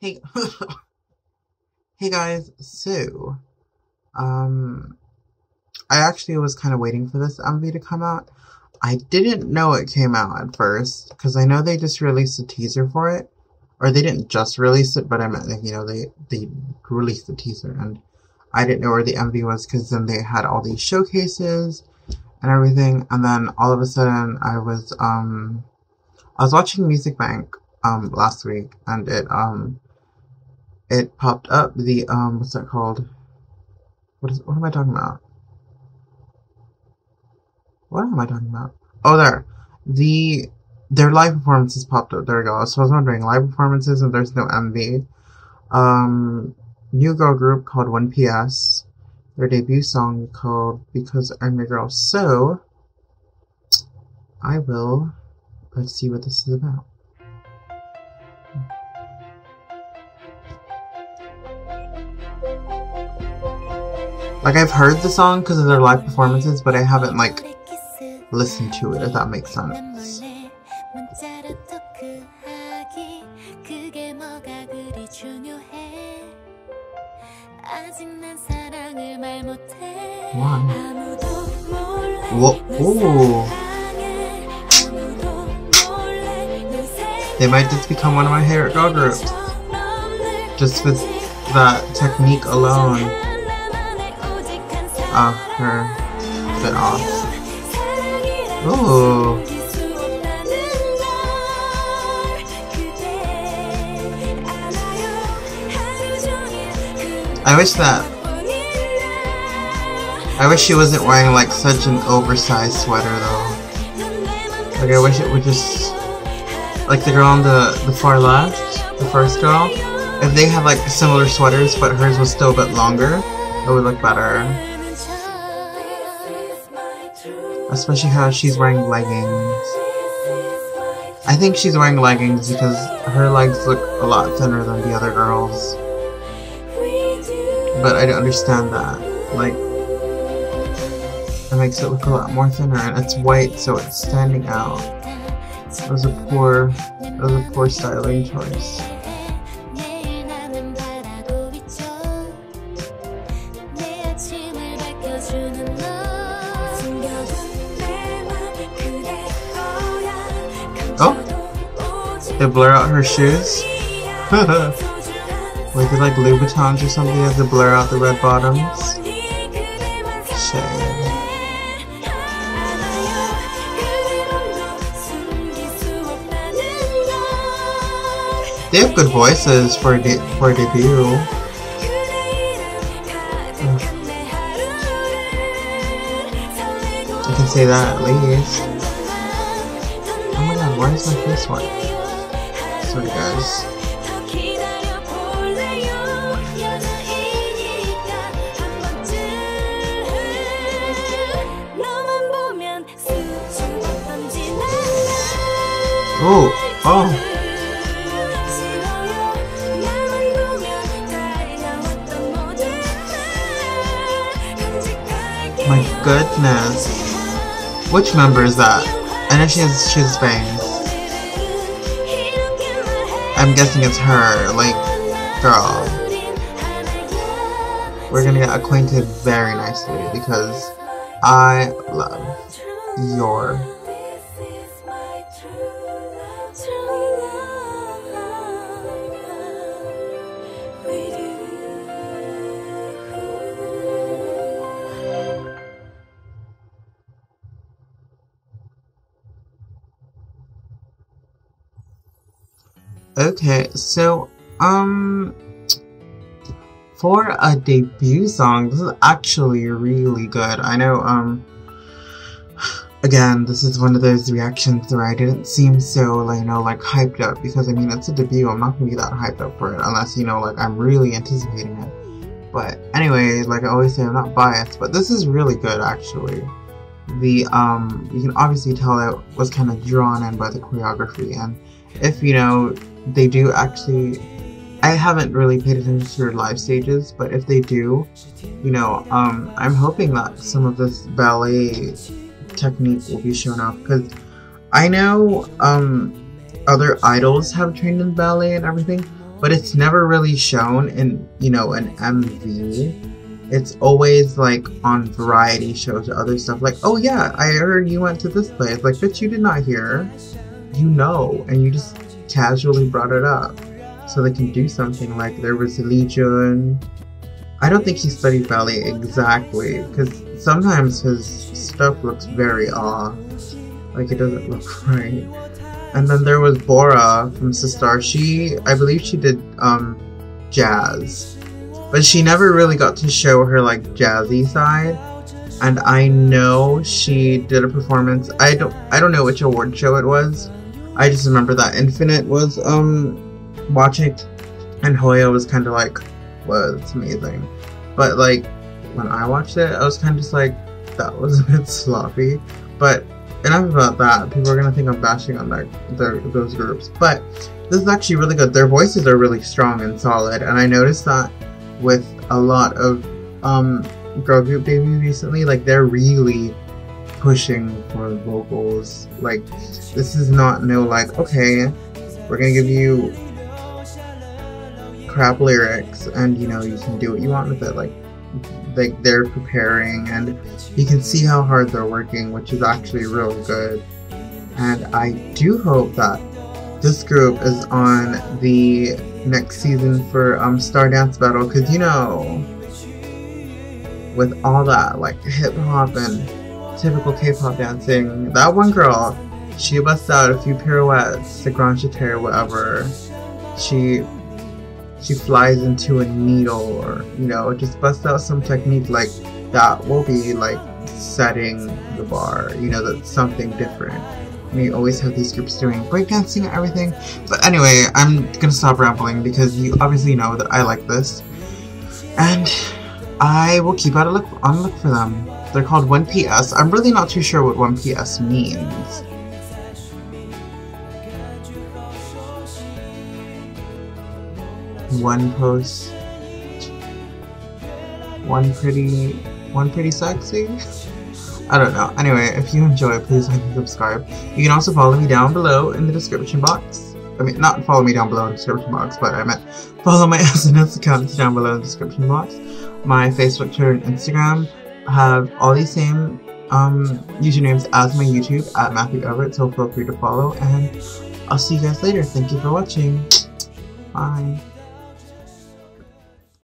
Hey, hey guys, so, I actually was kind of waiting for this MV to come out. I didn't know it came out at first, because I know they just released a teaser for it. Or they didn't just release it, but I meant, like, you know, they released the teaser, and I didn't know where the MV was, because then they had all these showcases and everything, and then all of a sudden I was watching Music Bank, last week, and it popped up the, what's that called? What am I talking about? What am I talking about? Oh, there. Their live performances popped up. There we go. So I was wondering, live performances and there's no MV. New girl group called 1PS. Their debut song called Because I'm Your Girl. So, let's see what this is about. Like, I've heard the song because of their live performances, but I haven't, like, listened to it, if that makes sense. Wow. Whoa. Ooh. They might just become one of my favorite girl groups. Just with that technique alone. Her bit off. Ooh. I wish she wasn't wearing like such an oversized sweater though. Like I wish it would just, like the girl on the far left, the first girl, if they had like similar sweaters but hers was still a bit longer, it would look better. Especially how she's wearing leggings. I think she's wearing leggings because her legs look a lot thinner than the other girls. But I don't understand that. Like, it makes it look a lot more thinner, and it's white, so it's standing out. It was a poor styling choice. Oh, they blur out her shoes. Like they're like Louboutins or something. They have to blur out the red bottoms. Shame. They have good voices for a debut. I can say that at least. Oh my god, why is my face white? Sorry guys. Oh. My goodness. Which member is that? I know she has bangs. I'm guessing it's her, like, girl. We're gonna get acquainted very nicely because I love your. Okay, so, for a debut song, this is actually really good. I know, again, this is one of those reactions where I didn't seem so, like, you know, like, hyped up, because, I mean, it's a debut, I'm not gonna be that hyped up for it, unless, you know, like, I'm really anticipating it. But, anyway, like I always say, I'm not biased, but this is really good, actually. You can obviously tell it was kind of drawn in by the choreography, and if, you know, they do actually, I haven't really paid attention to their live stages, but if they do, you know, I'm hoping that some of this ballet technique will be shown off, because I know other idols have trained in ballet and everything, but it's never really shown in, you know, an MV. It's always like on variety shows or other stuff. Like, oh yeah, I heard you went to this place. Like, bitch, you did not hear. You know, and you just casually brought it up. So they can do something. Like, there was Lee Jun. I don't think he studied ballet exactly, because sometimes his stuff looks very off. Like, it doesn't look right. And then there was Bora from Sistar. I believe she did jazz. But she never really got to show her, like, jazzy side. And I know she did a performance. I don't know which award show it was. I just remember that Infinite was watching, and Hoya was kind of like, "Whoa, it's amazing." But like when I watched it, I was kind of just like, that was a bit sloppy. But enough about that. People are gonna think I'm bashing on those groups. But this is actually really good. Their voices are really strong and solid, and I noticed that with a lot of girl group debuts recently, like they're really pushing for vocals. Like, this is not like, okay, we're gonna give you crap lyrics and, you know, you can do what you want with it. Like they're preparing, and you can see how hard they're working, which is actually real good. And I do hope that this group is on the next season for Star Dance Battle, because, you know, with all that like hip hop and typical K-pop dancing, that one girl, she busts out a few pirouettes, the grand jeté or whatever. She flies into a needle, or, you know, just busts out some technique like that will be like setting the bar. You know, that's something different. We always have these groups doing breakdancing and everything. But anyway, I'm gonna stop rambling because you obviously know that I like this. And I will keep on the look for them. They're called 1PS. I'm really not too sure what 1PS means. One post. One pretty sexy? I don't know. Anyway, if you enjoy, please like and subscribe. You can also follow me down below in the description box. I mean, not follow me down below in the description box, but I meant follow my SNS account down below in the description box. My Facebook, Twitter, and Instagram have all these same usernames as my YouTube at Matthieu Everett, so feel free to follow, and I'll see you guys later. Thank you for watching. Bye.